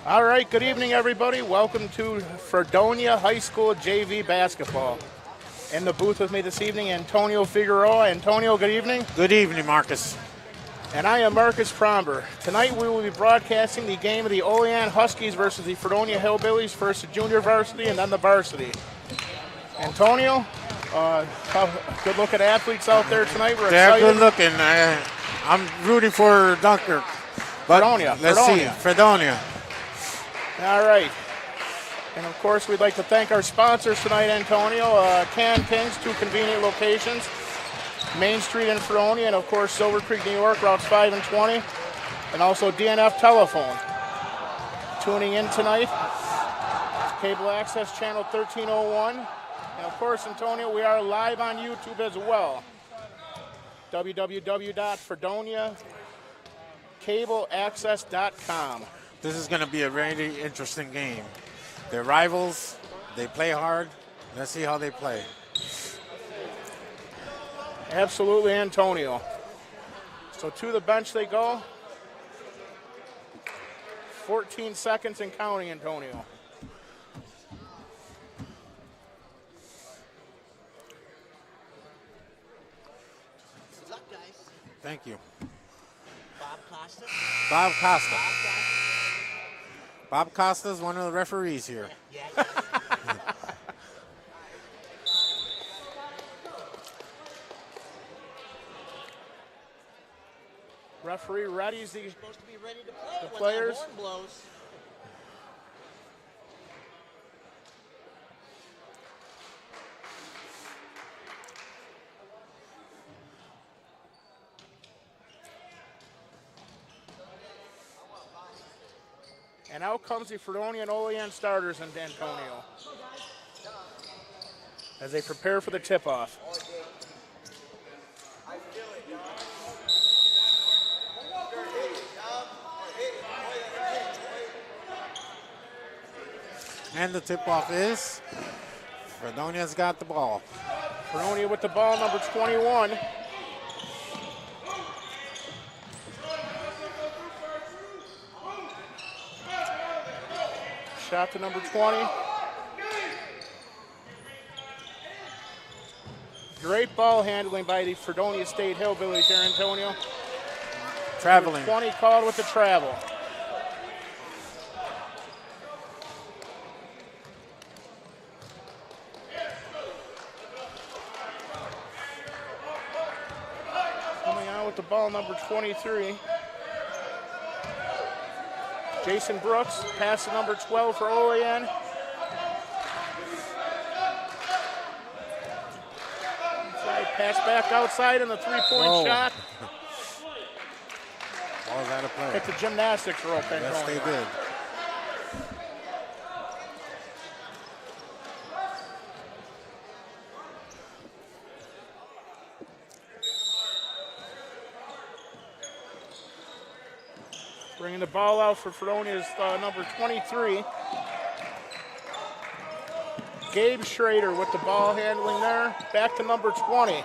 All right, good evening, everybody. Welcome to Fredonia High School JV basketball. In the booth with me this evening, Antonio Figueroa. Antonio, good evening. Good evening, Marcus. And I am Marcus Promber. Tonight we will be broadcasting the game of the Olean Huskies versus the Fredonia Hillbillies, first the junior varsity and then the varsity. Antonio, good-looking athletes out there tonight. We're They're excited. good looking. I'm rooting for Dunkirk. But Fredonia. let's see. Fredonia. All right. And, of course, we'd like to thank our sponsors tonight, Antonio. Can Kings, 2 convenient locations. Main Street in Fredonia, and, of course, Silver Creek, New York, routes 5 and 20. And also DNF Telephone. Tuning in tonight, Cable Access Channel 1301. And, of course, Antonio, we are live on YouTube as well. www.fredoniacableaccess.com. This is going to be a very interesting game. They're rivals. They play hard. Let's see how they play. Absolutely, Antonio. So to the bench they go. 14 seconds and counting, Antonio. Good luck, guys. Thank you. Bob Costa. Bob Costa. Bob Costa is one of the referees here. Yeah. Referee readies the Supposed to be ready to play when players. that horn blows. And out comes the Fredonia and Olean starters and Antonio as they prepare for the tip-off. And the tip-off is Fredonia's got the ball. Fredonia with the ball, number 21. Shot to number 20. Great ball handling by the Fredonia State Hillbillies here, Antonio. Traveling. 20 called with the travel. Coming out with the ball, number 23. Jason Brooks, pass to number 12 for Olean. Pass back outside and the three-point shot. Ball's out of play. Hit the gymnastics rope, Antonio. Yes, they did. Bringing the ball out for Fredonia's number 23. Gabe Schrader with the ball handling there. Back to number 20.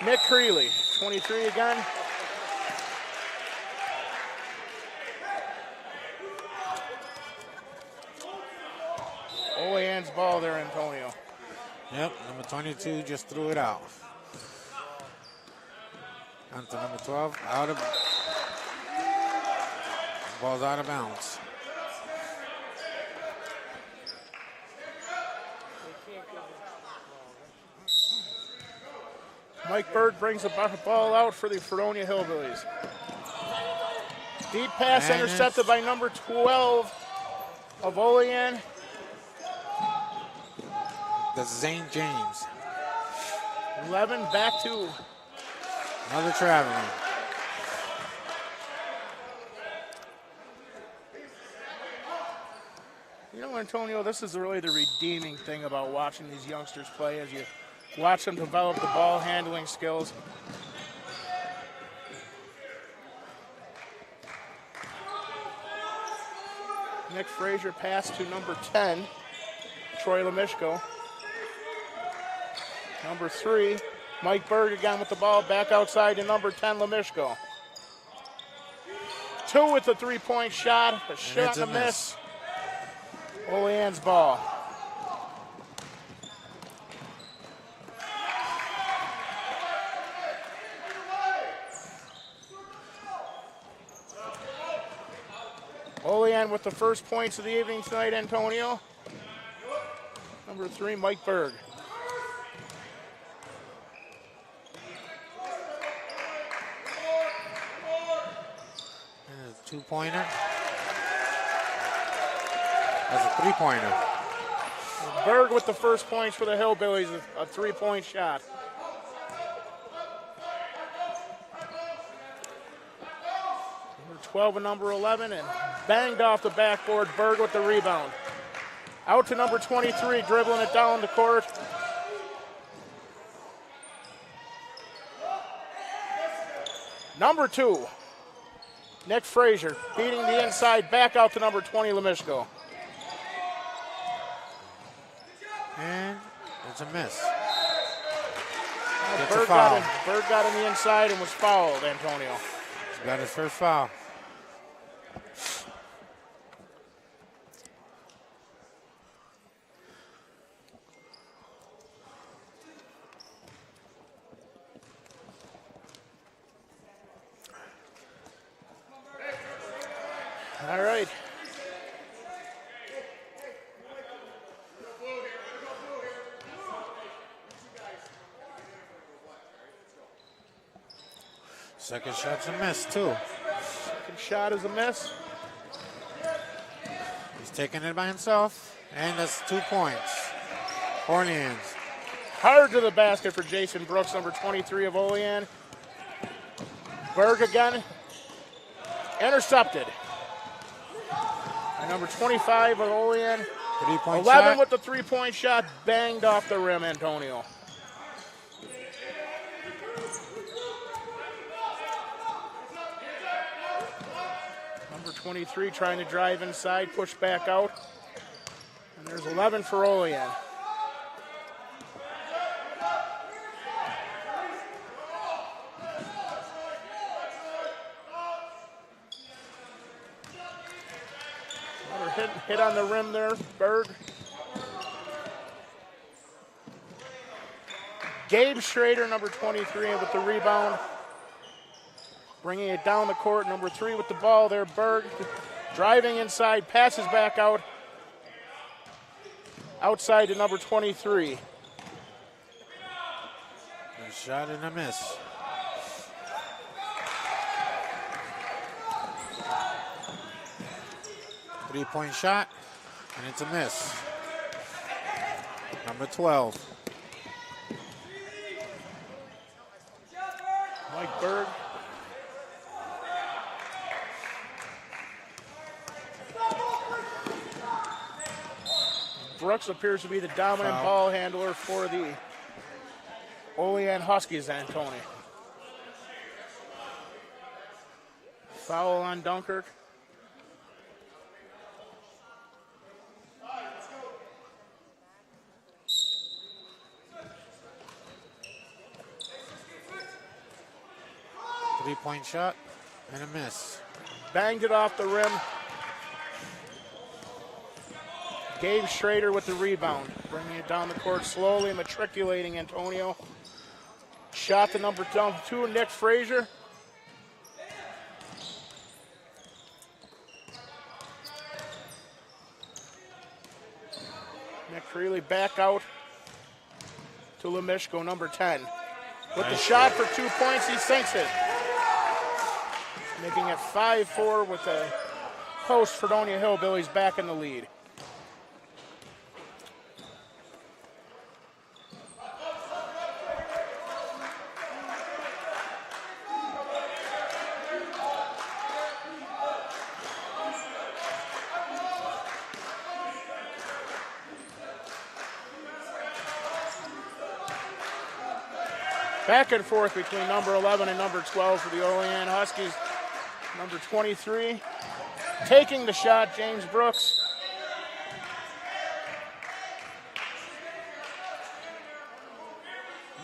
Nick Creeley, 23 again. Olean's ball there, Antonio. Yep, number 22 just threw it out. On to number 12, ball's out of bounds. Mike Bird brings the ball out for the Fredonia Hillbillies. Deep pass And intercepted by number 12 of Olean. That's Zane James. 11 back to Another traveling. You know, Antonio, this is really the redeeming thing about watching these youngsters play as you watch them develop the ball handling skills. Nick Frazier pass to number 10, Troy Lemishko. Number 3, Mike Berg again with the ball back outside to number 10, Lemishko. 2 with the three-point shot. A shot and a miss. Olean's ball. Olean with the first points of the evening tonight, Antonio. Number 3, Mike Berg. And a two-pointer. That's a three-pointer. Berg with the first points for the Hillbillies, a three-point shot. Number 12 and number 11, and banged off the backboard. Berg with the rebound. Out to number 23, dribbling it down the court. Number 2, Nick Frazier, beating the inside, back out to number 20, Lemishko. And it's a miss. Gets a Berg foul. Berg got on the inside and was fouled, Antonio. He's got his first foul. All right. Second shot's a miss, too. Second shot is a miss. He's taking it by himself, and that's 2 points. Olean. Hard to the basket for Jason Brooks, number 23 of Olean. Berg again. Intercepted. And number 25 of Olean. 3-point 11 shot. with the three-point shot, banged off the rim, Antonio. Number 23 trying to drive inside, push back out. And there's 11 for Olean. Another hit on the rim there, Berg. Gabe Schrader, number 23, with the rebound. Bringing it down the court, number 3 with the ball there, Berg. Driving inside, passes back out. Outside to number 23. A shot and a miss. Three-point shot, and it's a miss. Number 12. Mike Berg. Brooks appears to be the dominant Foul. ball handler for the Olean Huskies, Antonio. Foul on Dunkirk. Three-point shot and a miss. Banged it off the rim. Gabe Schrader with the rebound. Bringing it down the court slowly, matriculating Antonio. Shot to number 2, Nick Frazier. Nick Creeley back out to Lemishko, number 10. With the shot for 2 points, he sinks it. Making it 5-4 with the host Fredonia Hillbillies back in the lead. Back and forth between number 11 and number 12 for the Olean Huskies. Number 23 taking the shot, James Brooks.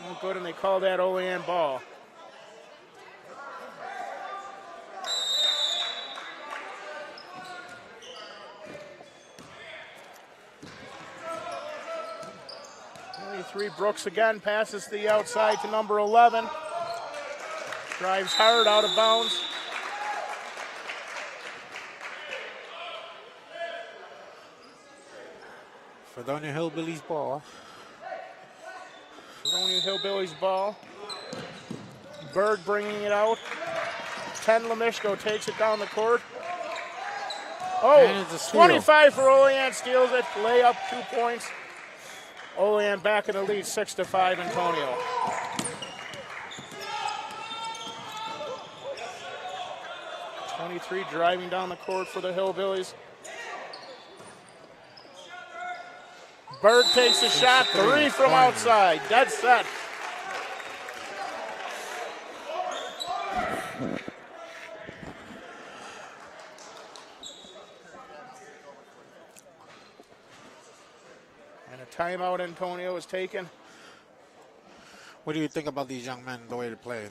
No good, and they call that Olean ball. 23, Brooks again passes to the outside to number 11. Drives hard out of bounds. Fredonia Hillbillies ball. Fredonia Hillbillies ball. Berg bringing it out. 10 Lemishko takes it down the court. And it's a Oh, steal. 25 for Olean, steals it. Layup, 2 points. Olean back in the lead, 6-5, Antonio. .23 driving down the court for the Hillbillies. Berg takes a shot, 3 from outside, dead set. And a timeout, Antonio, is taken. What do you think about these young men, the way they play?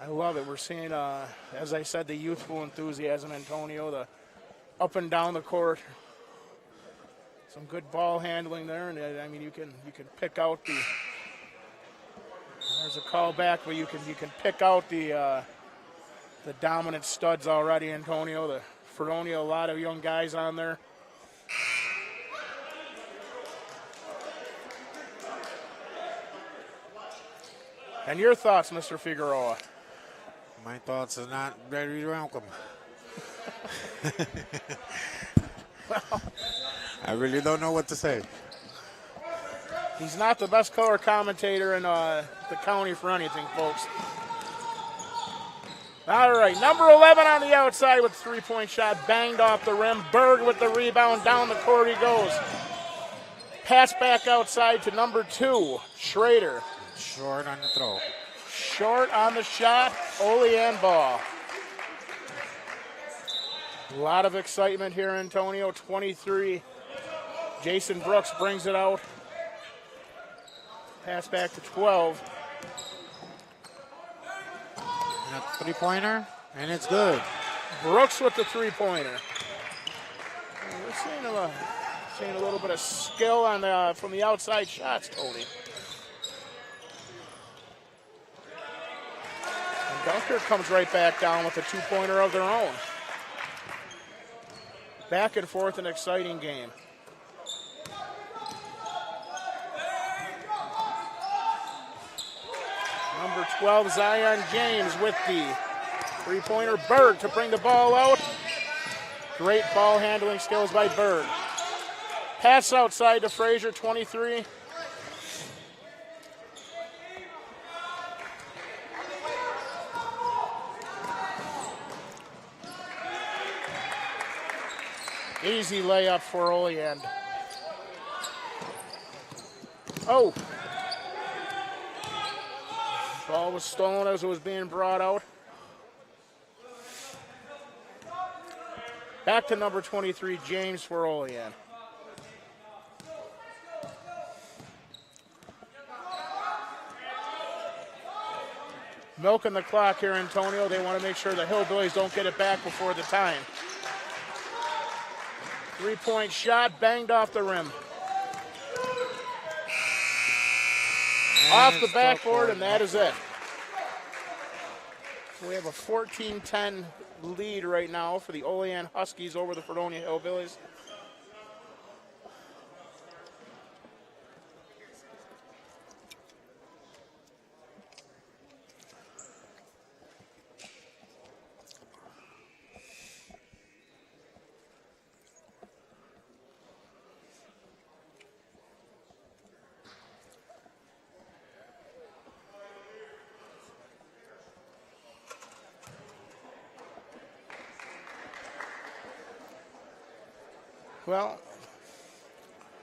I love it. We're seeing, as I said, the youthful enthusiasm, Antonio, the up and down the court. Some good ball handling there, and I mean you can pick out the. There's a call back, but you can pick out the dominant studs already, Antonio. The Fredonia, a lot of young guys on there. And your thoughts, Mr. Figueroa? My thoughts are not very welcome. I really don't know what to say. He's not the best color commentator in the county for anything, folks. All right, number 11 on the outside with a three-point shot, banged off the rim. Berg with the rebound, down the court he goes. Pass back outside to number 2, Schrader. Short on the throw. Short on the shot, Olean ball. A lot of excitement here, Antonio. 23. Jason Brooks brings it out. Pass back to 12. And a three-pointer, and it's good. Brooks with the three-pointer. We're seeing a little bit of skill on from the outside shots, Tony. And Dunker comes right back down with a two-pointer of their own. Back and forth, an exciting game. Number 12, Zion James with the three-pointer. Berg to bring the ball out. Great ball handling skills by Berg. Pass outside to Frazier, 23. Easy layup for Olean. Oh. Ball was stolen as it was being brought out. Back to number 23, James for Olean. Milking the clock here, Antonio. They want to make sure the Hillbillies don't get it back before the time. Three-point shot, banged off the rim. Off the backboard, and that is it. So we have a 14-10 lead right now for the Olean Huskies over the Fredonia Hillbillies. Well,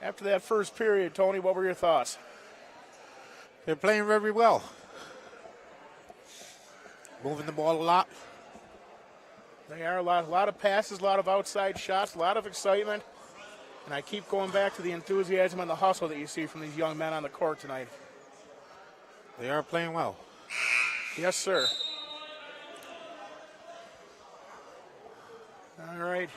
after that first period, Tony, what were your thoughts? They're playing very well. Moving the ball a lot. They are a lot of passes, a lot of outside shots, a lot of excitement. And I keep going back to the enthusiasm and the hustle that you see from these young men on the court tonight. They are playing well. Yes, sir. All right.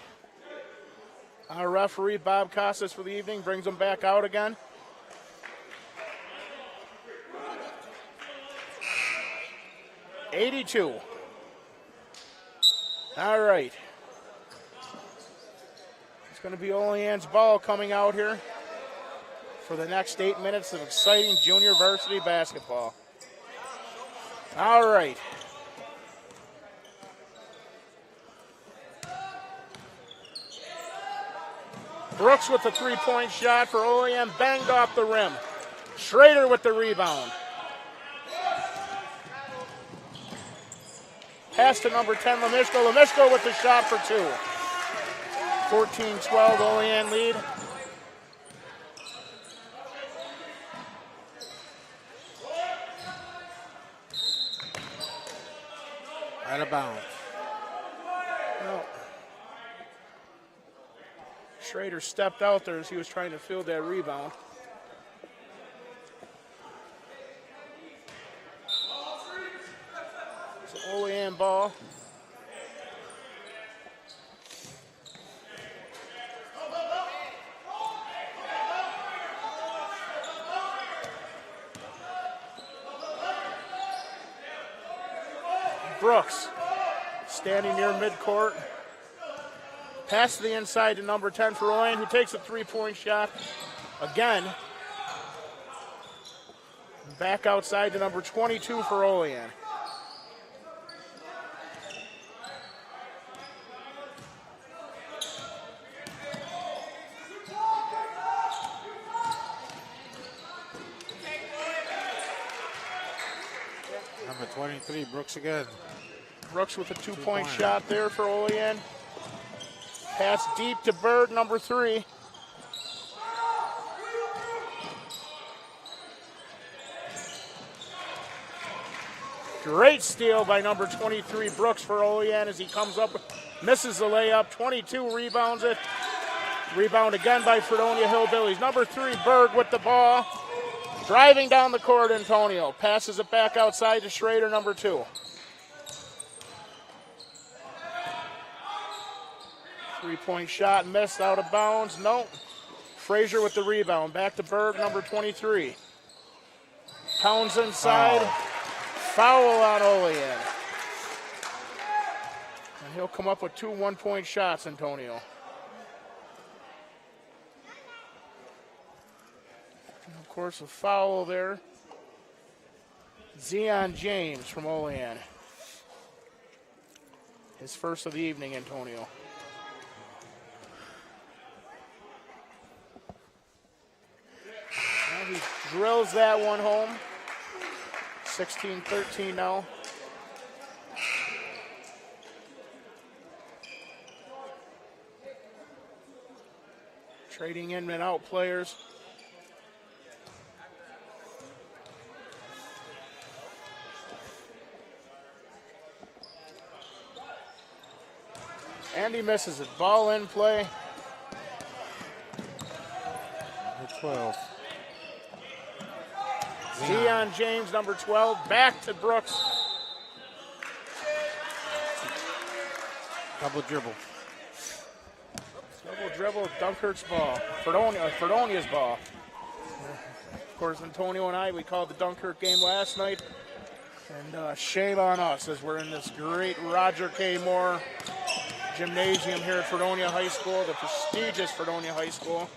Our referee, Bob Costas, for the evening, brings them back out again. 82. All right. It's going to be Olean's ball coming out here for the next 8 minutes of exciting junior varsity basketball. All right. Brooks with the three-point shot for Olean, banged off the rim. Schrader with the rebound. Pass to number 10, Lemishko. Lemishko with the shot for two. 14-12, Olean lead. Out of bounds. Well, Schrader stepped out there as he was trying to field that rebound. It's an Olean ball. Brooks standing near midcourt. Pass to the inside to number 10 for Olean, who takes a three-point shot again. Back outside to number 22 for Olean. Number 23, Brooks again. Brooks with a two-point shot there for Olean. Pass deep to Berg, number 3. Great steal by number 23, Brooks, for Olean as he comes up, misses the layup. 22 rebounds it. Rebound again by Fredonia Hillbillies. Number 3, Berg with the ball. Driving down the court, Antonio. Passes it back outside to Schrader, number 2. Three-point shot missed, out of bounds. No. Frazier with the rebound. Back to Berg, number 23. Pounds inside. Foul on Olean. And he'll come up with 2 one-point shots, Antonio. And of course, a foul there. Zion James from Olean. His first of the evening, Antonio. He drills that one home. 16-13 now. Trading in and out players. And he misses it. Ball in play. Number 12. Zion James, number 12, back to Brooks. Double dribble. Double dribble, Dunker's ball. Fredonia's ball. Of course, Antonio and I, we called the Dunkirk game last night. And shame on us as we're in this great Roger K. Moore gymnasium here at Fredonia High School, the prestigious Fredonia High School.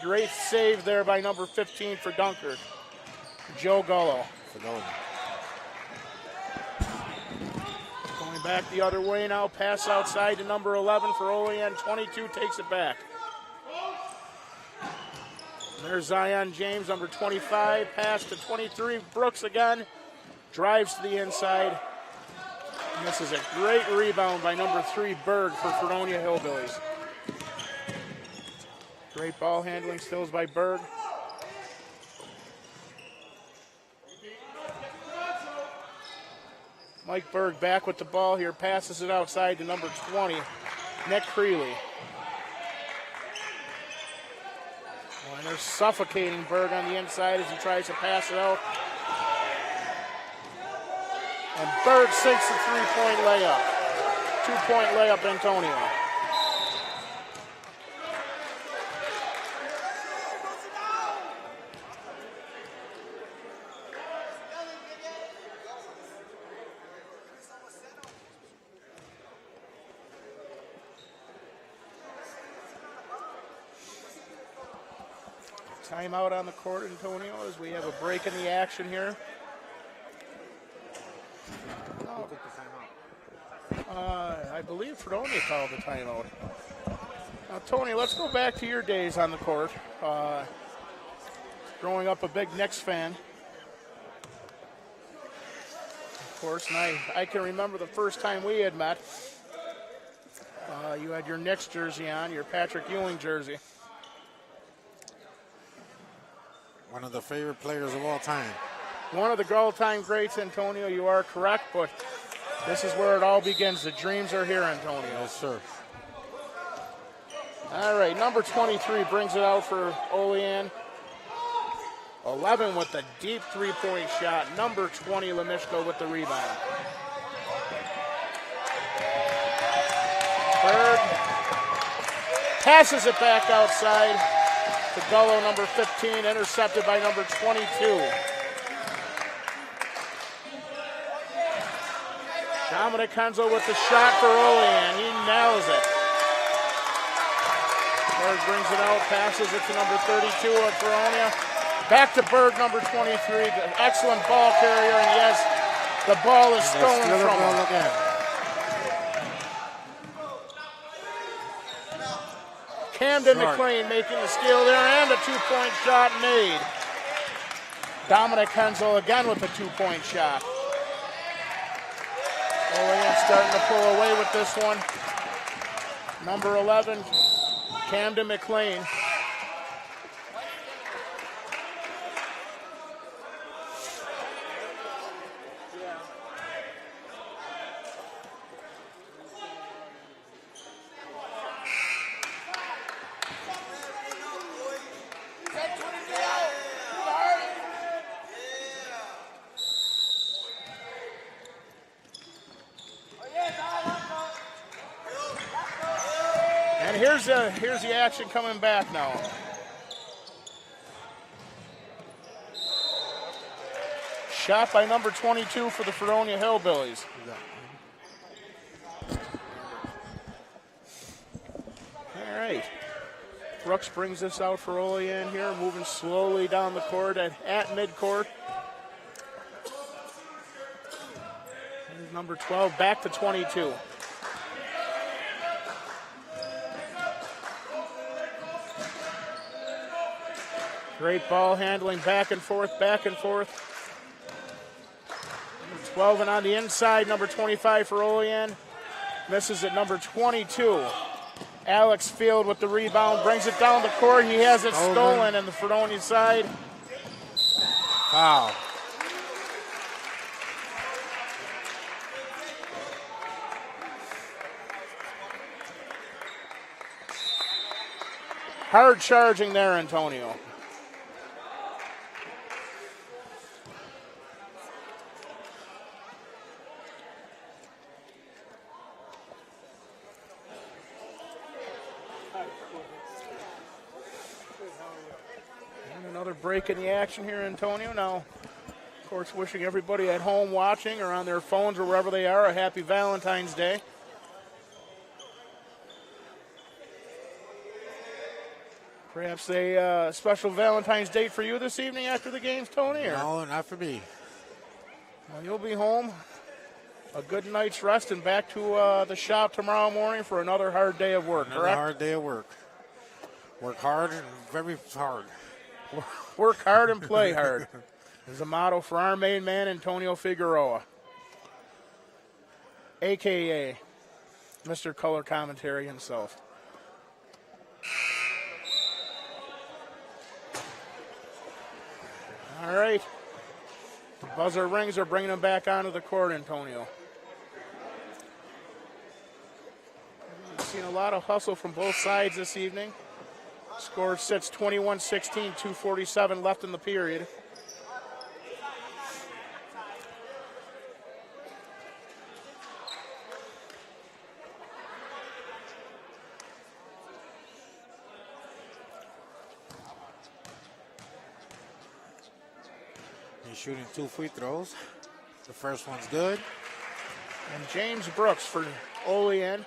Great save there by number 15 for Dunkirk, Joe Gullo. Going back the other way now, pass outside to number 11 for Olean. 22 takes it back. There's Zion James, number 25, pass to 23. Brooks again, drives to the inside. And this is a great rebound by number 3, Berg, for Fredonia Hillbillies. Great ball handling stills by Berg. Mike Berg back with the ball here, passes it outside to number 20, Nick Creeley. And they're suffocating Berg on the inside as he tries to pass it out. And Berg sinks the three-point layup. 2-point layup, Antonio. Timeout on the court, Antonio, as we have a break in the action here. I believe Fredonia called the timeout. Now, Tony, let's go back to your days on the court. Growing up a big Knicks fan. Of course, and I can remember the first time we had met. You had your Knicks jersey on, your Patrick Ewing jersey. One of the favorite players of all time. One of the all-time greats, Antonio, you are correct, but this is where it all begins. The dreams are here, Antonio. Yes, sir. All right, number 23 brings it out for Olean. 11 with the deep three-point shot. Number 20, Lemishko with the rebound. Bird passes it back outside to Gullo, number 15, intercepted by number 22. Dominic Henzel with the shot for Olean. He nails it. Berg brings it out, passes it to number 32 of Fredonia. Back to Berg, number 23. Excellent ball carrier, and yes, the ball is stolen from him. Again. Camden McLean making the steal there, and a two-point shot made. Dominic Henzel again with a two-point shot. Olean starting to pull away with this one. Number 11, Camden McLean. And here's the action coming back now. Shot by number 22 for the Fredonia Hillbillies. All right. Brooks brings this out for Olean here, moving slowly down the court at midcourt. Here's number 12 back to 22. Great ball handling, back and forth, back and forth. Number 12 and on the inside, number 25 for Olean. Misses at number 22. Alex Field with the rebound, brings it down the court. He has it stolen on the Fredonia side. Foul. Hard charging there, Antonio. Another break in the action here, Antonio. Now, of course, wishing everybody at home watching or on their phones or wherever they are a happy Valentine's Day. Perhaps a special Valentine's date for you this evening after the games, Tony? Or? No, not for me. Well, you'll be home, a good night's rest, and back to the shop tomorrow morning for another hard day of work, Another correct? hard day of work. Work hard and very hard. Work hard and play hard is a motto for our main man, Antonio Figueroa, a.k.a. Mr. Color Commentary himself. All right. The buzzer rings are bringing him back onto the court, Antonio. We've seen a lot of hustle from both sides this evening. Score sits 21-16, 2:47 left in the period. He's shooting 2 free throws. The first one's good. And James Brooks for Olean.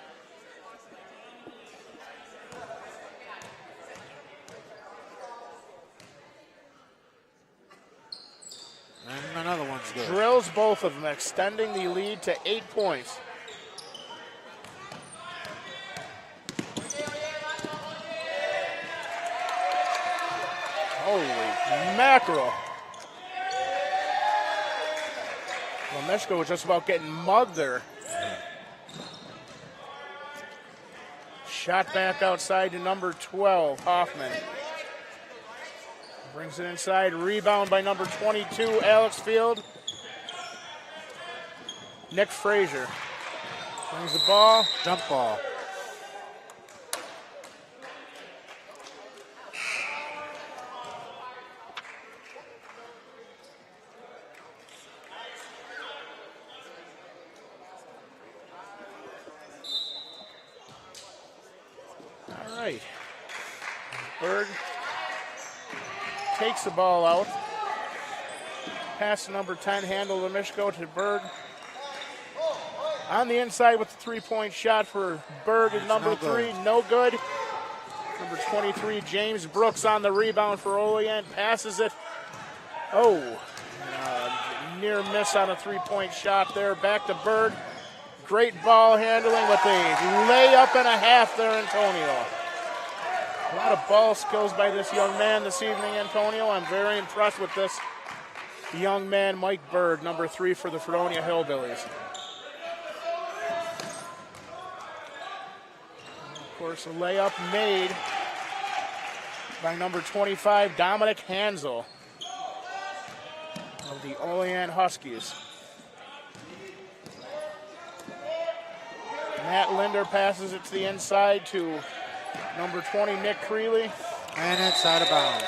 steals both of them, extending the lead to 8 points. Holy mackerel. Lemishko was just about getting mugged there. Shot back outside to number 12, Hoffman. Brings it inside, rebound by number 22, Alex Field. Nick Frazier brings the ball. Jump ball. All right. Berg takes the ball out. Pass to number 10, handle to Mishko to Berg. On the inside with the three-point shot for Berg at number 3, no good. Number 23, James Brooks on the rebound for Olean, passes it. Near miss on a three-point shot there. Back to Berg. Great ball handling with a layup and a half there, Antonio. A lot of ball skills by this young man this evening, Antonio. I'm very impressed with this young man, Mike Berg, number 3 for the Fredonia Hillbillies. Of course, a layup made by number 25, Dominic Hansel of the Olean Huskies. Matt Linder passes it to the inside to number 20, Nick Creeley. And it's out of bounds.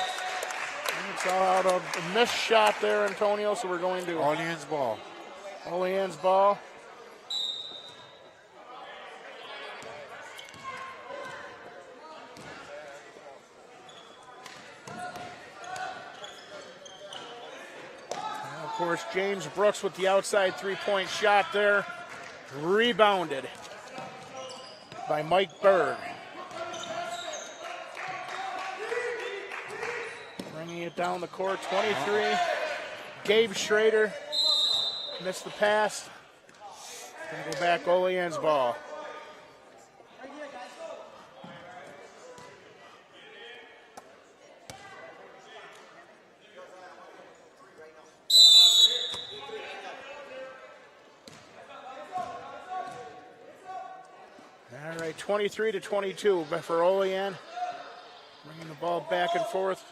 And it's out of a missed shot there, Antonio, so we're going to Olean's ball. Olean's ball. And of course, James Brooks with the outside three-point shot there. Rebounded by Mike Berg. Bringing it down the court, 23. Gabe Schrader missed the pass. Gonna go back, Olean's ball. All right, 23-22 for Olean. Bringing the ball back and forth.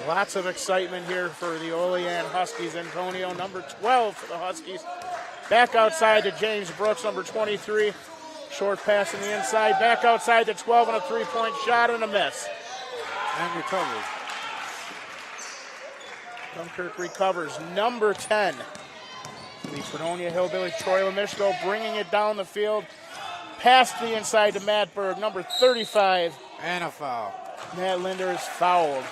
Lots of excitement here for the Olean Huskies. Antonio, number 12 for the Huskies. Back outside to James Brooks, number 23. Short pass on the inside. Back outside to 12 and a three-point shot and a miss. And recovers. Dunkirk recovers. Number 10. The Fredonia Hillbillies, Troy Lemishko, bringing it down the field. Pass to the inside to Matt Berg, number 35. And a foul. Matt Linder is fouled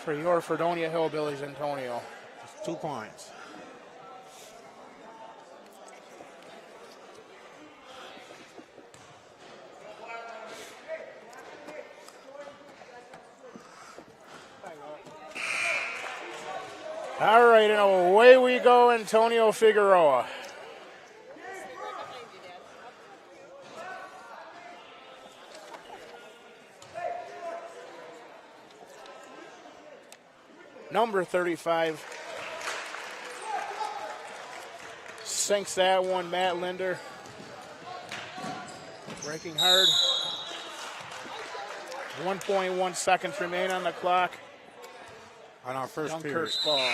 for your Fredonia Hillbillies, Antonio. Just 2 points. All right, and away we go, Antonio Figueroa. Number 35 sinks that one, Matt Linder. Breaking hard. 1.1 seconds remain on the clock. On our first period. Dunkirk's ball.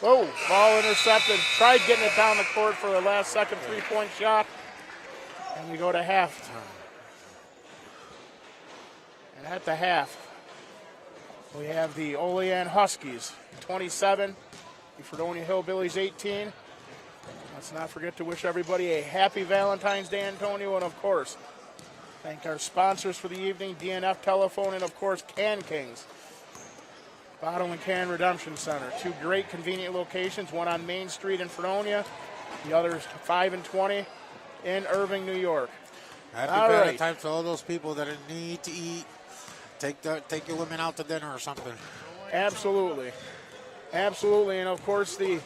Oh, ball intercepted. Tried getting it down the court for the last second three-point shot. And we go to halftime. And at the half, we have the Olean Huskies, 27, the Fredonia Hillbillies, 18. Let's not forget to wish everybody a happy Valentine's Day, Antonio, and of course, Thank our sponsors for the evening, DNF Telephone, and of course, Can Kings. Bottle and Can Redemption Center. Two great convenient locations, one on Main Street in Fredonia, the other 5 and 20 in Irving, New York. Happy All right. Valentine's to all those people that need to eat. Take your women out to dinner or something. Absolutely. Absolutely. And of course, the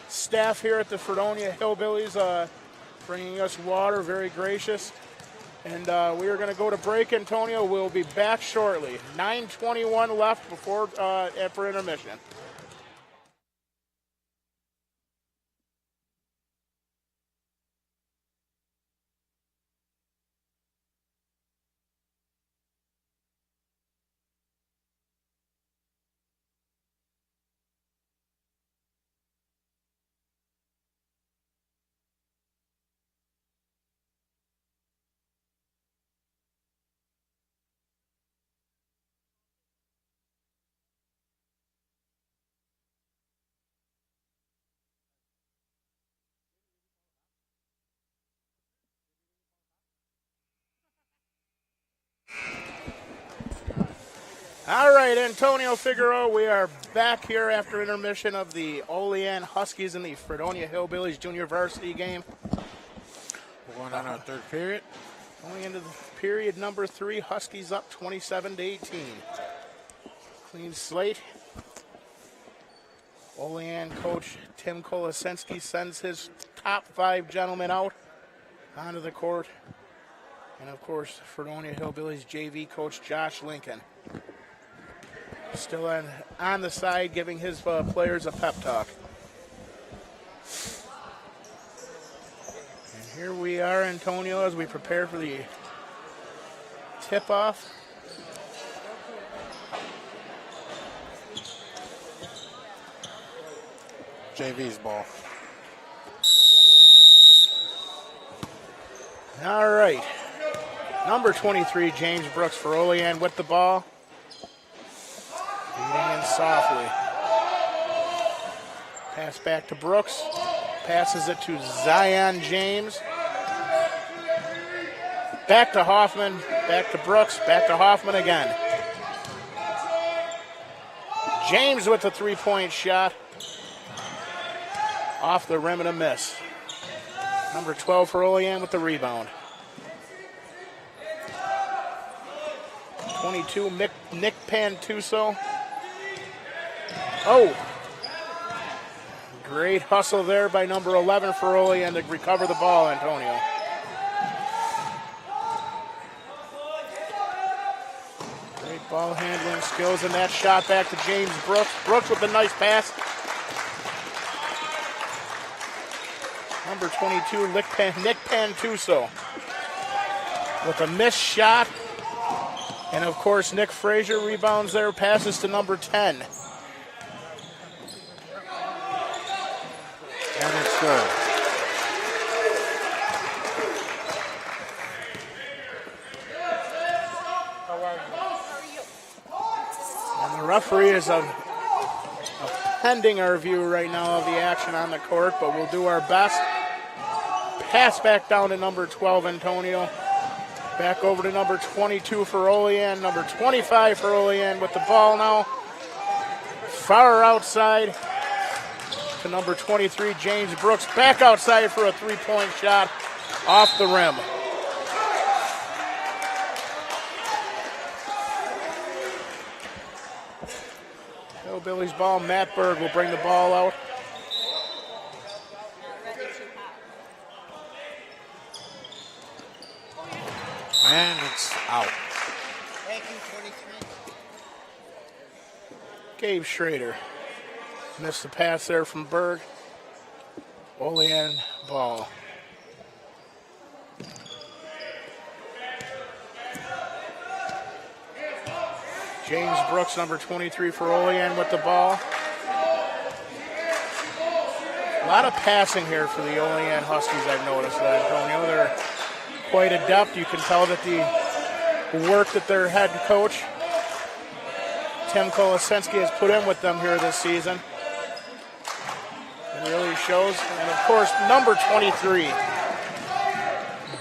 staff here at the Fredonia Hillbillies bringing us water, very gracious. And we are going to go to break, Antonio. We'll be back shortly. 9:21 left before for intermission. All right, Antonio Figueroa, we are back here after intermission of the Olean Huskies and the Fredonia Hillbillies junior varsity game. We're going on our third period. Going into the period number 3, Huskies up 27-18. Clean slate. Olean coach Tim Kolosensky sends his top 5 gentlemen out onto the court. And of course, Fredonia Hillbillies JV coach Josh Lincoln still on the side giving his players a pep talk. And here we are, Antonio, as we prepare for the tip-off. JV's ball. All right. Number 23, James Brooks for Olean with the ball. Leading in softly. Pass back to Brooks. Passes it to Zion James. Back to Hoffman. Back to Brooks. Back to Hoffman again. James with the three-point shot. Off the rim and a miss. Number 12 for Olean with the rebound. 22, Nick Pantuso. Oh! Great hustle there by number 11 for Olean to recover the ball, Antonio. Great ball handling skills, and that shot back to James Brooks. Brooks with a nice pass. Number 22, Nick Pantuso with a missed shot. And of course, Nick Frazier rebounds there, passes to number 10. And it's good. And the referee is pending our view right now of the action on the court, but we'll do our best. Pass back down to number 12, Antonio. Back over to number 22 for Olean, number 25 for Olean with the ball now. Far outside to number 23, James Brooks. Back outside for a three-point shot off the rim. Hillbillies ball. Matt Berg will bring the ball out. And it's out. Thank you, 23. Gabe Schrader missed the pass there from Berg. Olean ball. James Brooks, number 23 for Olean with the ball. A lot of passing here for the Olean Huskies, I've noticed, Antonio. They're quite adept. You can tell that the work that their head coach, Tim Kolosensky, has put in with them here this season. It really shows. And of course, number 23,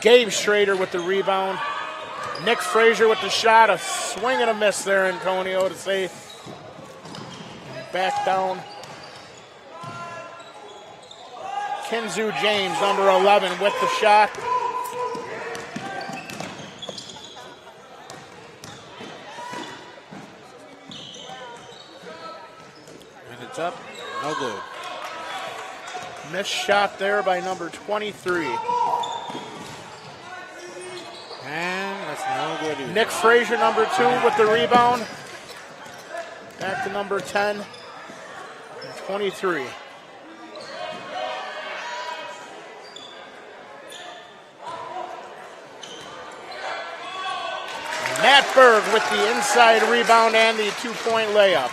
Gabe Schrader with the rebound. Nick Frazier with the shot, a swing and a miss there, Antonio, to say back down. Kinzu James, number 11, with the shot. And it's up, no good. Missed shot there by number 23. And that's no good either. Nick Frazier, number 2, with the rebound. Back to number 10 and 23. Matt Berg with the inside rebound and the 2-point layup.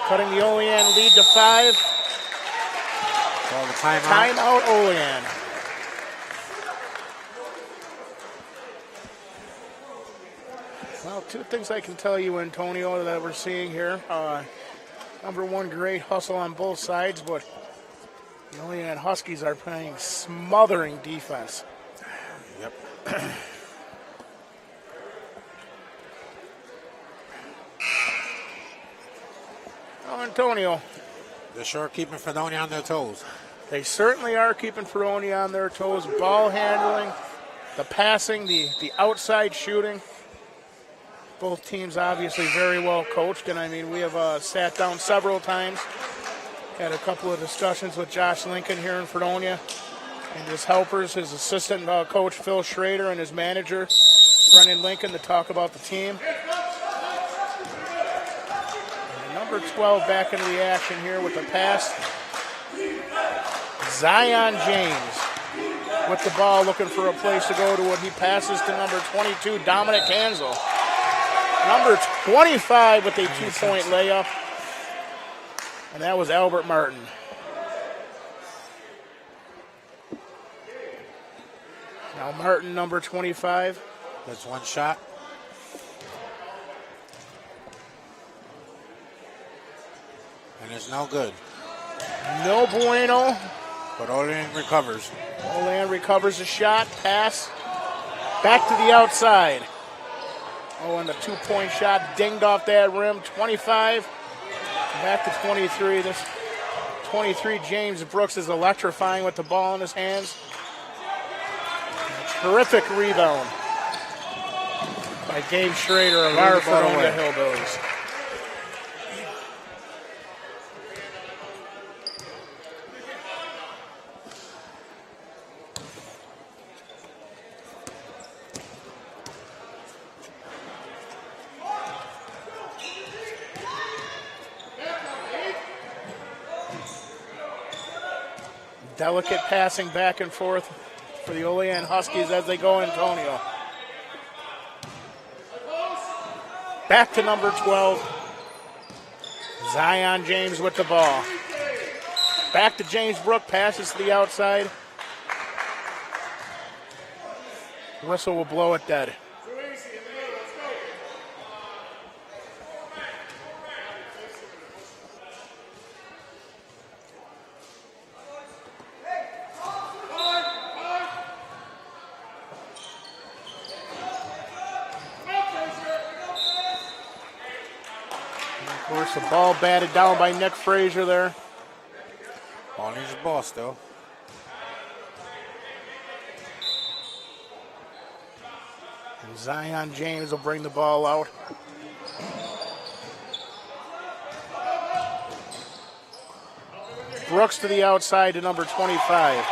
Cutting the Olean lead to 5. Call the timeout. Timeout Olean. Well, 2 things I can tell you, Antonio, that we're seeing here. Number 1, great hustle on both sides, but the Olean Huskies are playing smothering defense. Yep. Oh, Antonio, They're sure keeping Fredonia on their toes. they certainly are keeping Fredonia on their toes. Ball handling, the passing, the outside shooting. Both teams obviously very well coached, and I mean, we have sat down several times, had a couple of discussions with Josh Lincoln here in Fredonia and his helpers, his assistant coach Phil Schrader and his manager Brennan Lincoln to talk about the team. And number 12 back into the action here with the pass. Zion James with the ball, looking for a place to go to it. He passes to number 22, Dominic Hansel. Number 25 with a 2-point layup. And that was Albert Martin. Now Martin, number 25. That's one shot. And it's no good. No bueno. But Olean recovers. Olean recovers a shot, pass, back to the outside. Oh, and the 2-point shot dinged off that rim. 25, back to 23. This 23, James Brooks, is electrifying with the ball in his hands. A terrific rebound by Gabe Schrader of our Fredonia Hillbillies. Delicate passing back and forth for the Olean Huskies as they go, Antonio. Back to number 12. Zion James with the ball. Back to James Brook, passes to the outside. Whistle will blow it dead. Of course, the ball batted down by Nick Frazier there. Ball needs the ball still. And Zion James will bring the ball out. Brooks to the outside to number 25.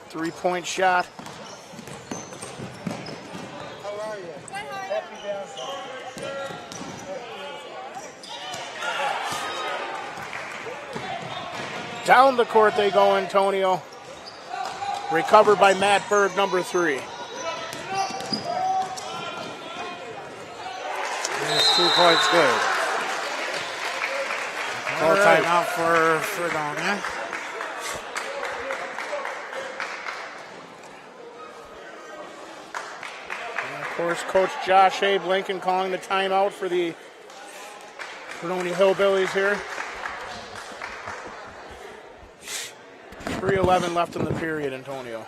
3-point shot. Down the court they go, Antonio. Recovered by Matt Berg, number 3. That's 2 points good. Call timeout for Fredonia. And of course, Coach Josh Abe Lincoln calling the timeout for the Fredonia Hillbillies here. 3:11 left in the period, Antonio.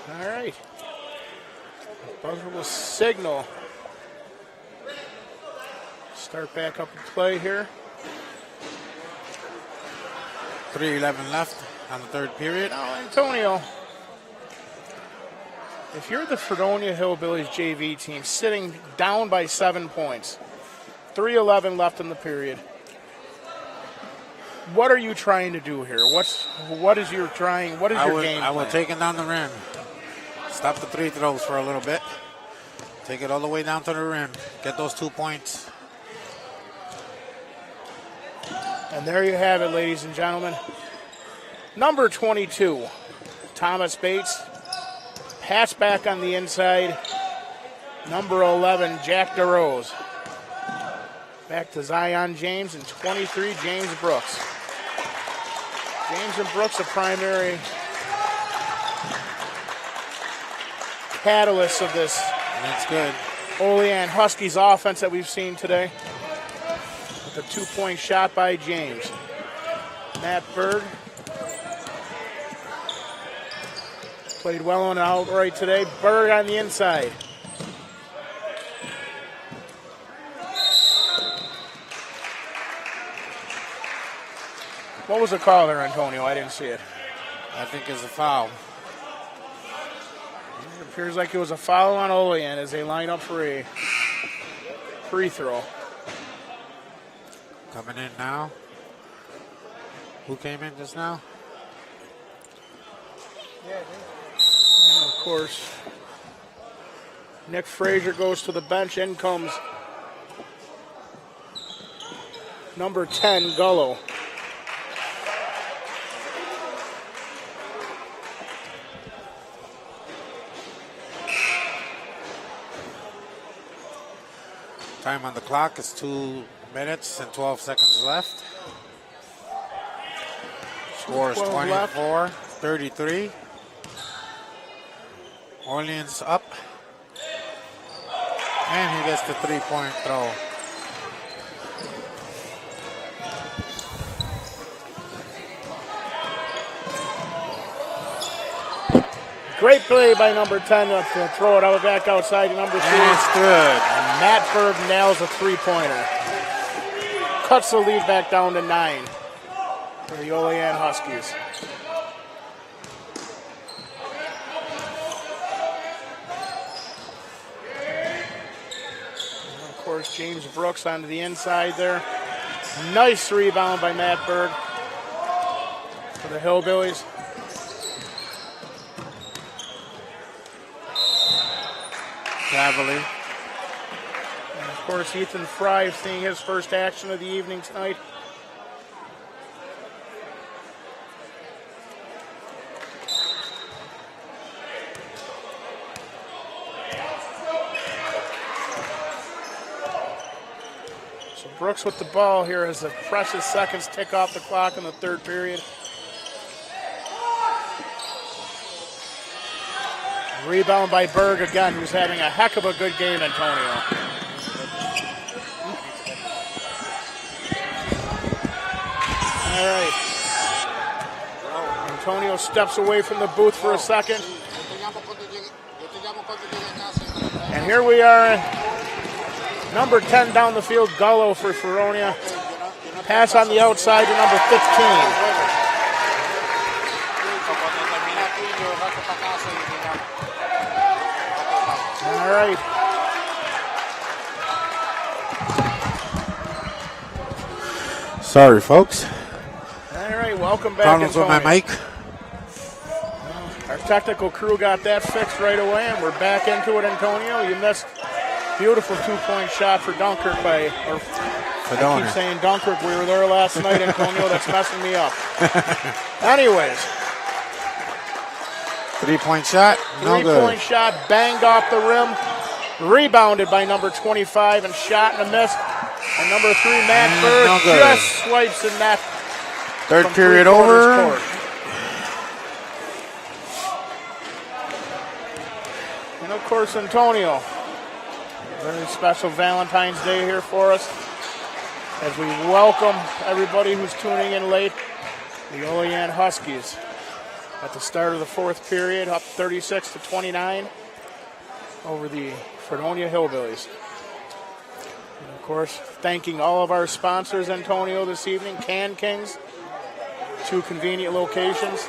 All right. Buzzer will signal. Start back up and play here. 3:11 left on the third period. Now, Antonio, if you're the Fredonia Hillbillies JV team sitting down by 7 points, 3:11 left in the period, what are you trying to do here? What is your game plan? I will take it down the rim. Stop the free throws for a little bit. Take it all the way down to the rim. Get those 2 points. And there you have it, ladies and gentlemen. Number 22, Thomas Bates. Pass back on the inside. Number 11, Jack DeRose. Back to Zion James and 23, James Brooks. James and Brooks, a primary catalyst of this That's good. Olean Huskies offense that we've seen today. With a 2-point shot by James. Matt Berg played well on outright today. Berg on the inside. What was the call there, Antonio? I didn't see it. I think it's a foul. It appears like it was a foul on Olean as they line up for a free throw. Coming in now. Who came in just now? And of course, Nick Frazier goes to the bench. In comes number 10, Gullo. Time on the clock is 2 minutes and 12 seconds left. Score is 24-33. Orleans up. And he gets the 3-point throw. Great play by number 10 to throw it back outside to number 3. That's good. And Matt Berg nails a three-pointer. Cuts the lead back down to 9 for the Olean Huskies. And of course, James Brooks onto the inside there. Nice rebound by Matt Berg for the Hillbillies. Cavalier. And of course, Ethan Fry seeing his first action of the evening tonight. So Brooks with the ball here as the precious seconds tick off the clock in the third period. Rebound by Berg again, who's having a heck of a good game, Antonio. All right. Antonio steps away from the booth for a second. And here we are. Number 10 down the field, Gullo for Fredonia. Pass on the outside to number 15. All right. Sorry, folks. All right, welcome back. Problems with my mic. Our technical crew got that fixed right away, and we're back into it, Antonio. You missed beautiful 2-point shot for Dunkirk I keep saying Dunkirk. We were there last night, Antonio. That's messing me up. Anyways. 3-point shot, no good. 3-point shot, banged off the rim, rebounded by number 25 and shot and a miss. And number 3, Matt Berg, no good. just swipes the net. Third period over. Court. And of course, Antonio, very special Valentine's Day here for us as we welcome everybody who's tuning in late, the Olean Huskies. at the start of the fourth period, up 36-29 over the Fredonia Hillbillies. And of course, thanking all of our sponsors, Antonio, this evening. Can Kings, 2 convenient locations.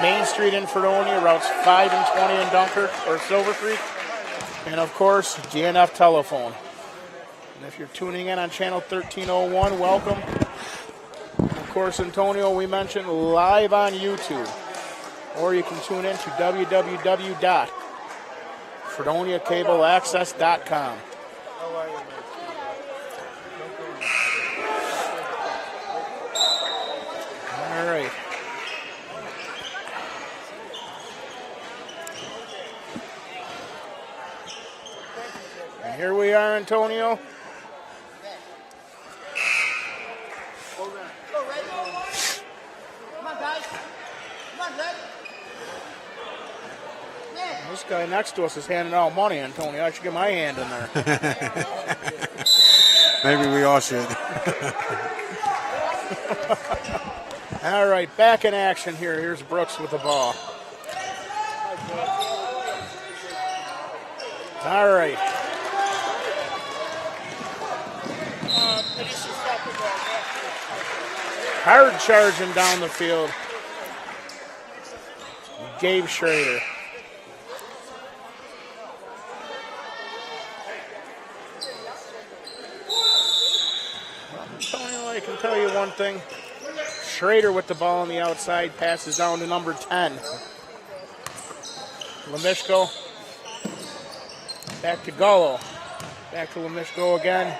Main Street in Fredonia, routes 5 and 20 in Dunkirk or Silver Creek. And of course, GNF Telephone. And if you're tuning in on channel 1301, welcome. And of course, Antonio, we mentioned live on YouTube. Or you can tune in to www.FredoniaCableAccess.com. All right. And here we are, Antonio. Come on, guys. Come on, Red. This guy next to us is handing out money, Antonio. I should get my hand in there. Maybe we all should. All right, back in action here. Here's Brooks with the ball. All right. Hard charging down the field. Gabe Schrader. Antonio, I can tell you one thing. Schrader with the ball on the outside, passes down to number 10. Lemishko. Back to Gullo. Back to Lemishko again.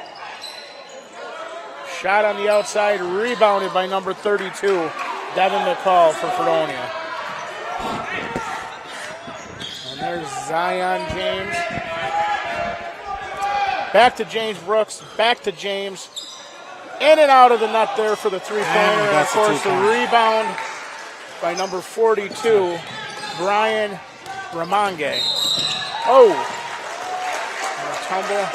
Shot on the outside, rebounded by number 32, Devin McCall for Fredonia. And there's Zion James. Back to James Brooks, back to James. In and out of the net there for the three-pointer. And of course, the rebound by number 42, Brian Ramonge. Oh! And a tumble.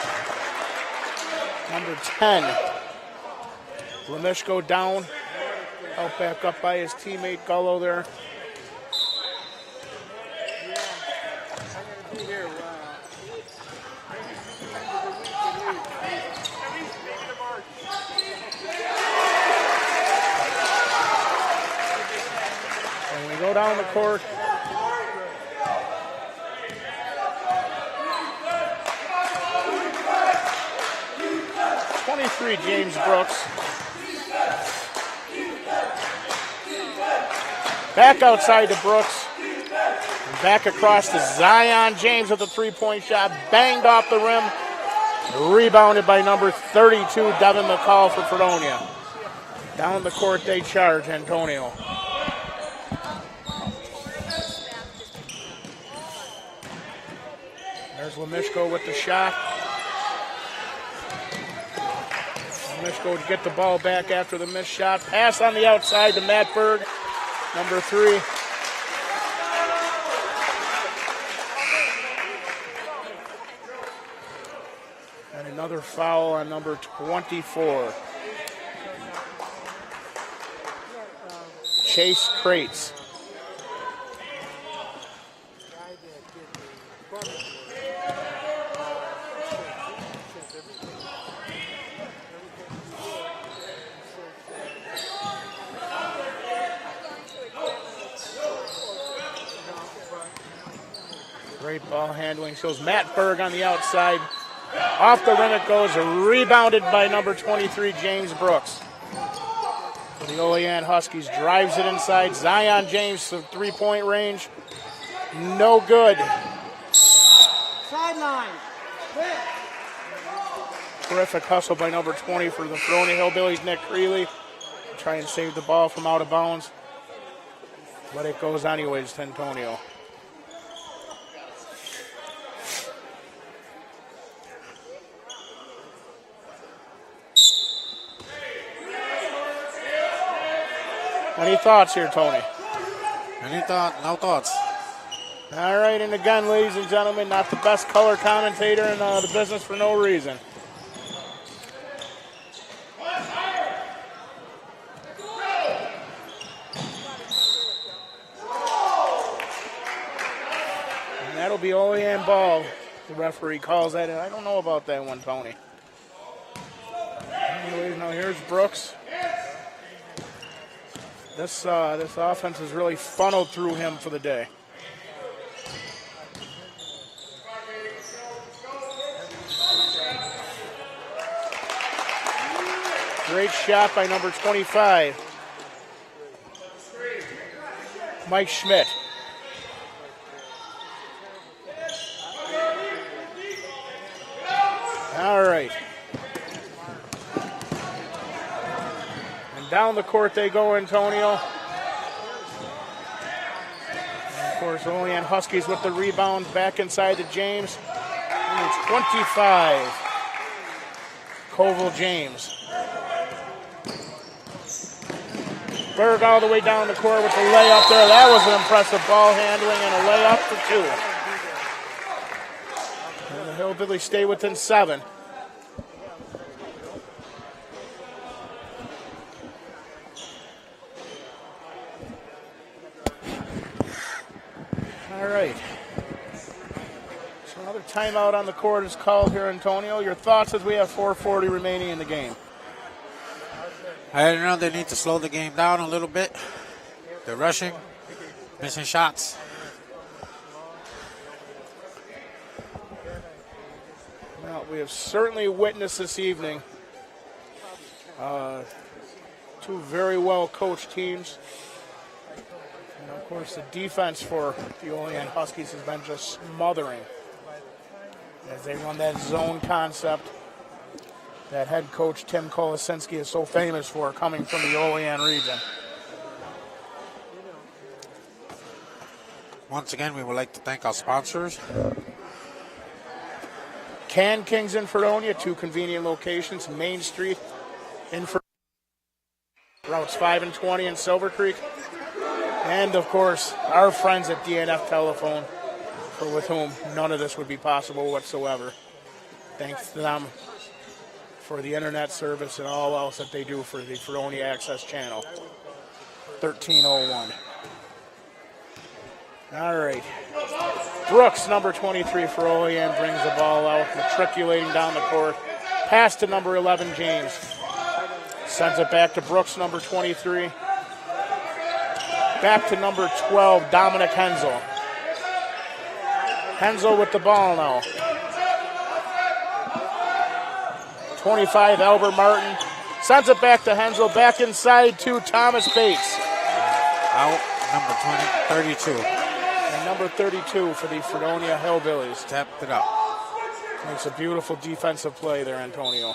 Number 10. Lemishko down. Helped back up by his teammate Gullo there. And we go down the court. James Brooks. Back outside to Brooks. And back across to Zion James with a three-point shot. Banged off the rim. Rebounded by number 32, Devin McCall for Fredonia. Down the court they charge, Antonio. There's Lemishko with the shot. Lemishko to get the ball back after the missed shot. Pass on the outside to Matt Berg, number 3. And another foul on number 24. Chase Crates. Great ball handling. Shows Matt Berg on the outside. Off the rim it goes. Rebounded by number 23, James Brooks. The Olean Huskies drives it inside. Zion James to three-point range. No good. Sideline. Terrific hustle by number 20 for the Fredonia Hillbillies, Nick Creeley. Try and save the ball from out of bounds. But it goes anyways to Antonio. Any thoughts here, Tony? No thoughts. All right, and again, ladies and gentlemen, not the best color commentator in the business for no reason. that'll be Olean ball. The referee calls that in. I don't know about that one, Tony. Anyways, now here's Brooks. This offense has really funneled through him for the day. Great shot by number 25, Mike Schmidt. All right. And down the court they go, Antonio. And of course, Olean Huskies with the rebound back inside to James. Number 25, Koval James. Berg all the way down the court with the layup there. That was an impressive ball handling and a layup for 2. And the Hillbillies stay within 7. All right. So another timeout on the court is called here, Antonio. Your thoughts as we have 4:40 remaining in the game? I don't know, they need to slow the game down a little bit. They're rushing, missing shots. Well, we have certainly witnessed this evening 2 very well coached teams. And of course, the defense for the Olean Huskies has been just smothering as they run that zone concept that head coach Tim Kolosinski is so famous for, coming from the Olean region. Once again, we would like to thank our sponsors. Can Kings in Fredonia, 2 convenient locations, Main Street in Fredonia, routes 5 and 20 in Silver Creek, and of course, our friends at DNF Telephone, with whom none of this would be possible whatsoever. Thanks to them for the internet service and all else that they do for the Fredonia Access Channel. 1301. All right. Brooks, number 23 for Olean, brings the ball out, matriculating down the court. Pass to number 11, James. Sends it back to Brooks, number 23. Back to number 12, Dominic Hensel. Hensel with the ball now. 25, Albert Martin. Sends it back to Hensel. Back inside to Thomas Bates. Out, number 32. And number 32 for the Fredonia Hillbillies. Tapped it up. Makes a beautiful defensive play there, Antonio.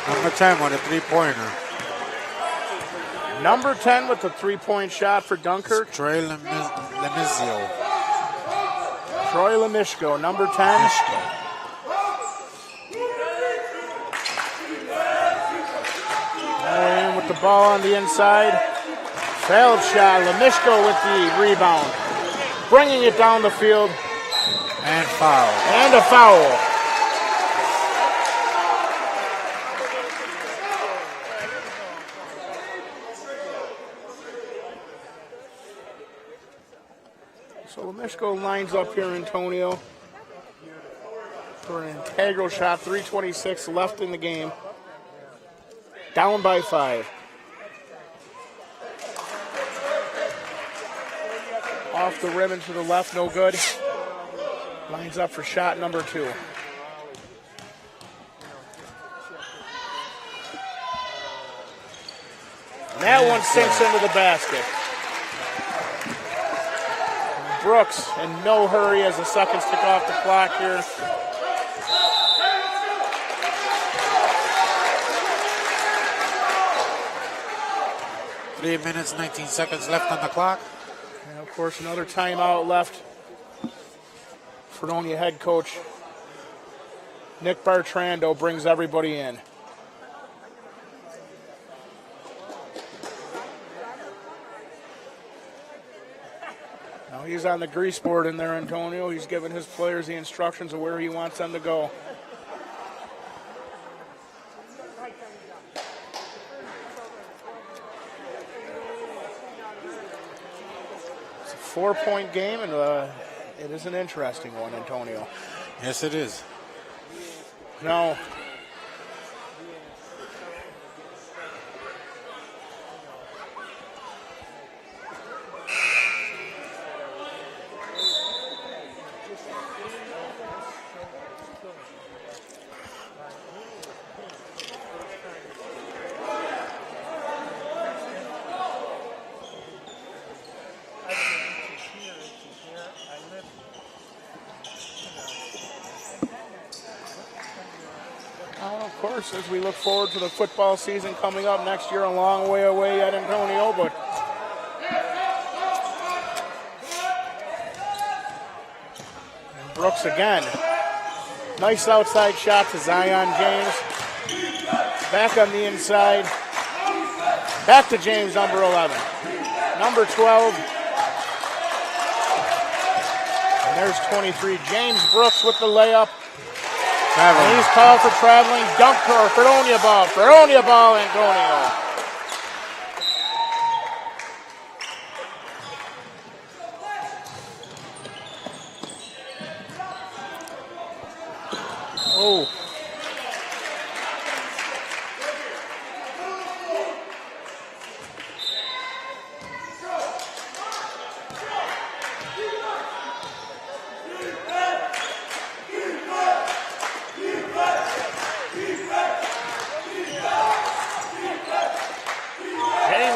Number 10 with a 3-pointer. Number 10 with the 3-point shot for Dunkirk. Troy Lemizio. Troy Lemishko, number 10. Olean with the ball on the inside. Failed shot. Lemishko with the rebound. Bringing it down the field. And foul. And a foul. So Lemishko lines up here, Antonio, for an integral shot. 3:26 left in the game. Down by 5. Off the rim and to the left, no good. Lines up for shot number 2. And that one sinks into the basket. Brooks in no hurry as the seconds tick off the clock here. Three minutes, 19 seconds left on the clock. And of course, another timeout left. Fredonia head coach Nick Bartrando brings everybody in. Now he's on the grease board in there, Antonio. He's giving his players the instructions of where he wants them to go. It's a 4-point game, and it is an interesting one, Antonio. Yes, it is. Now, of course, as we look forward to the football season coming up next year, a long way away at Antonio, but and Brooks again. Nice outside shot to Zion James. Back on the inside. Back to James, number 11. Number 12. And there's 23. James Brooks with the layup. And he's called for traveling. Dunk or Fredonia ball. Fredonia ball, Antonio. Oh.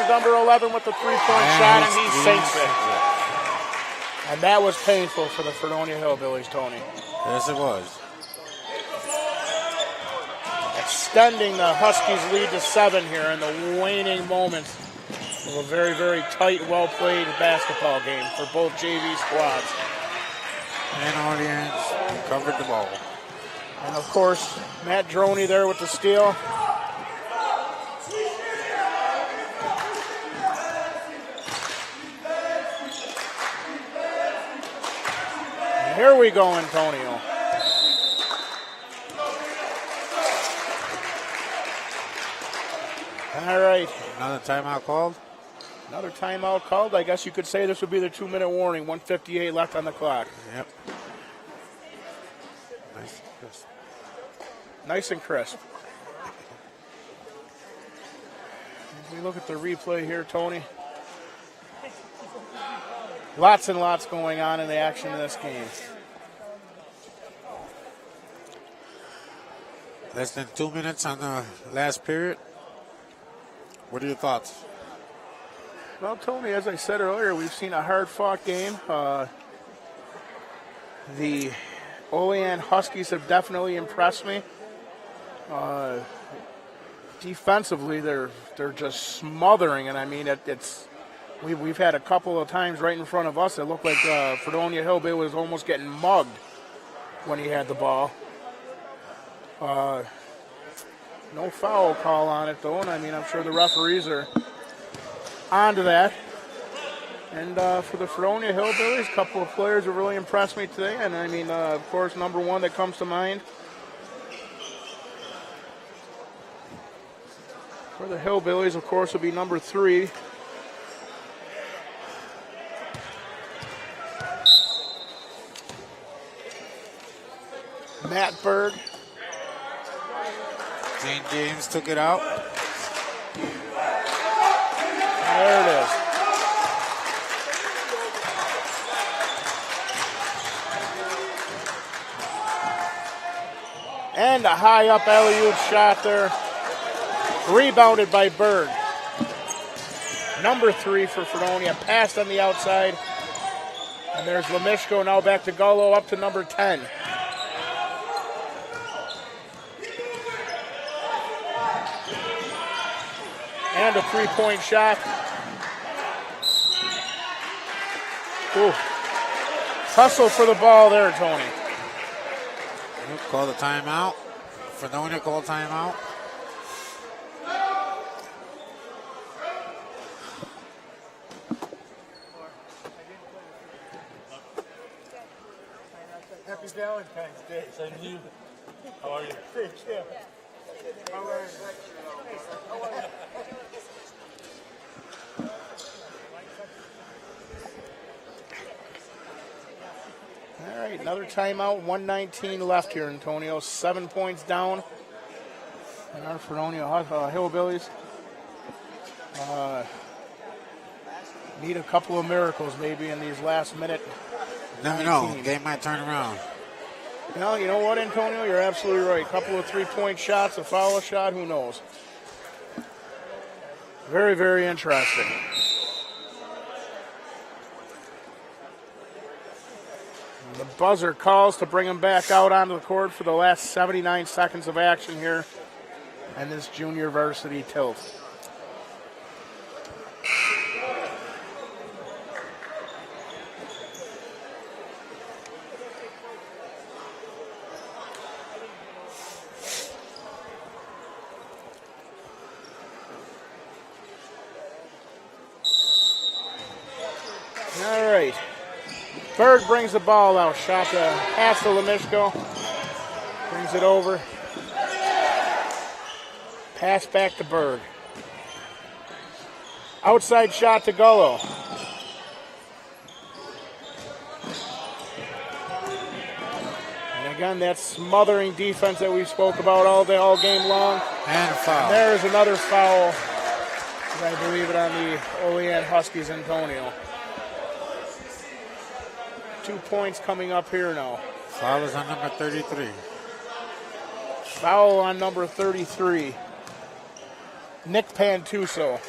Number 11 with the three-point shot, and he sinks it. And that was painful for the Fredonia Hillbillies, Tony. Yes, it was. Extending the Huskies' lead to 7 here in the waning moments of a very, very tight, well-played basketball game for both JV squads. And Olean covered the ball. And, of course, Matt Droney there with the steal. Here we go, Antonio. All right. Another timeout called? Another timeout called. I guess you could say this would be the 2-minute warning. 1:58 left on the clock. Yep. Nice and crisp. Nice and crisp. As we look at the replay here, Tony. Lots and lots going on in the action in this game. Less than 2 minutes on the last period. What are your thoughts? Well, Tony, as I said earlier, we've seen a hard-fought game. The Olean Huskies have definitely impressed me. Defensively, they're just smothering, and I mean it's. We've had a couple of times right in front of us. It looked like Fredonia Hillbilly was almost getting mugged when he had the ball. No foul call on it, though, and I mean, I'm sure the referees are onto that. And for the Fredonia Hillbillies, a couple of players have really impressed me today. And I mean, of course, number one that comes to mind for the Hillbillies, of course, would be number 3. Matt Berg. St. James took it out. There it is. And a high up alley-oop shot there. Rebounded by Berg. Number 3 for Fredonia. Passed on the outside. And there's Lemishko now back to Gullo up to number 10. And a 3-point shot. Ooh. Hustle for the ball there, Tony. We'll call the timeout. Fredonia call timeout. Happy Valentine's Day. Same to you. How are you? Great, yeah. How are you? All right, another timeout. 1:19 left here, Antonio. 7 points down. And our Fredonia Hillbillies need a couple of miracles maybe in these last minute. Never know. Game might turn around. Well, you know what, Antonio? You're absolutely right. A couple of three-point shots, a foul shot, who knows? Very, very interesting. The buzzer calls to bring him back out onto the court for the last 79 seconds of action here in this junior varsity tilt. All right. Berg brings the ball out. Shot to pass to Lemishko. Brings it over. Pass back to Berg. Outside shot to Gullo. And again, that smothering defense that we spoke about all game long. And foul. And there's another foul. I believe it on the Olean Huskies, Antonio. 2 points coming up here now. Foul is on number 33. Foul on number 33. Nick Pantuso.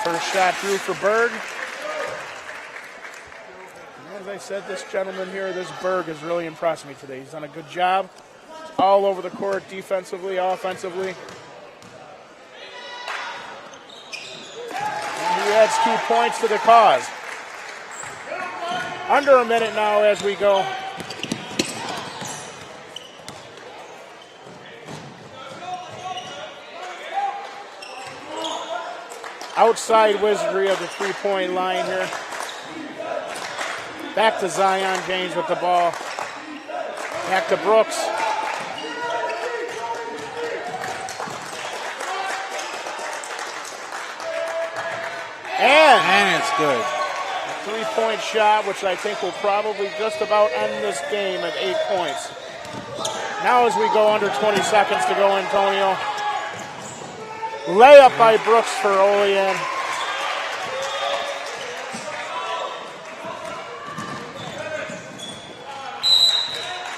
First shot through for Berg. And as I said, this gentleman here, this Berg, has really impressed me today. He's done a good job all over the court, defensively, offensively. And he adds 2 points to the cause. Under a minute now as we go. Outside wizardry of the three-point line here. Back to Zion James with the ball. Back to Brooks. And it's good. Three-point shot, which I think will probably just about end this game at 8 points. Now as we go under 20 seconds to go, Antonio. Layup by Brooks for Olean.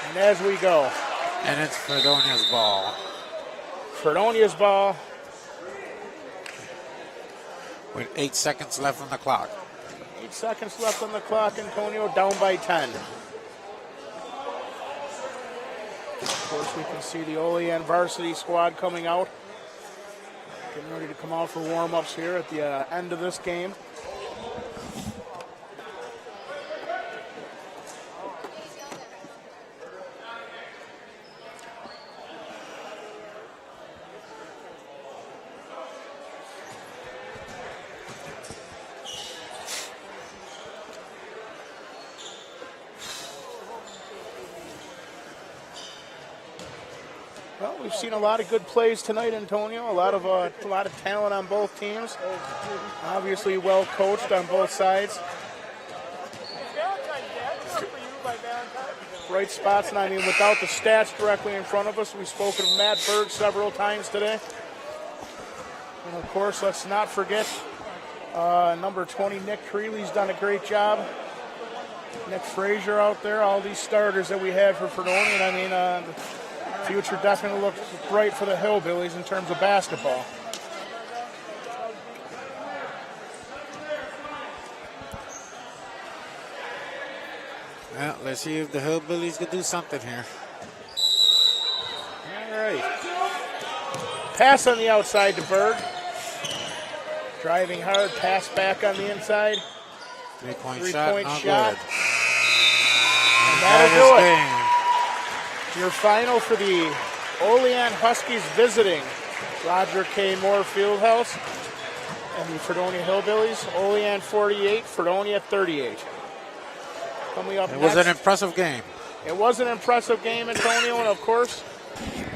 And as we go. And it's Fredonia's ball. Fredonia's ball. With 8 seconds left on the clock. 8 seconds left on the clock, Antonio, down by 10. Of course, we can see the Olean varsity squad coming out. Getting ready to come out for warm-ups here at the end of this game. Well, we've seen a lot of good plays tonight, Antonio. A lot of talent on both teams. Obviously, well coached on both sides. Bright spots, and I mean, without the stats directly in front of us, we've spoken of Matt Berg several times today. And of course, let's not forget number 20, Nick Creeley's done a great job. Nick Frazier out there, all these starters that we had for Fredonia. And I mean, the future definitely looks bright for the Hillbillies in terms of basketball. Well, let's see if the Hillbillies can do something here. All right. Pass on the outside to Berg. Driving hard, pass back on the inside. Three-point Three-point shot. shot. Good. And that'll do it. Your final for the Olean Huskies visiting Roger K. Moore Fieldhouse and the Fredonia Hillbillies. Olean 48, Fredonia 38. Coming up It next. was an impressive game. It was an impressive game, Antonio, and of course,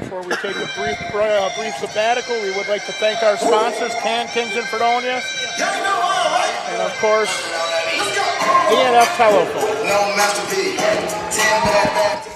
before we take a brief sabbatical, we would like to thank our sponsors, Can Kings in Fredonia, and of course, DNF Telephone. No, Master P. 10 minutes.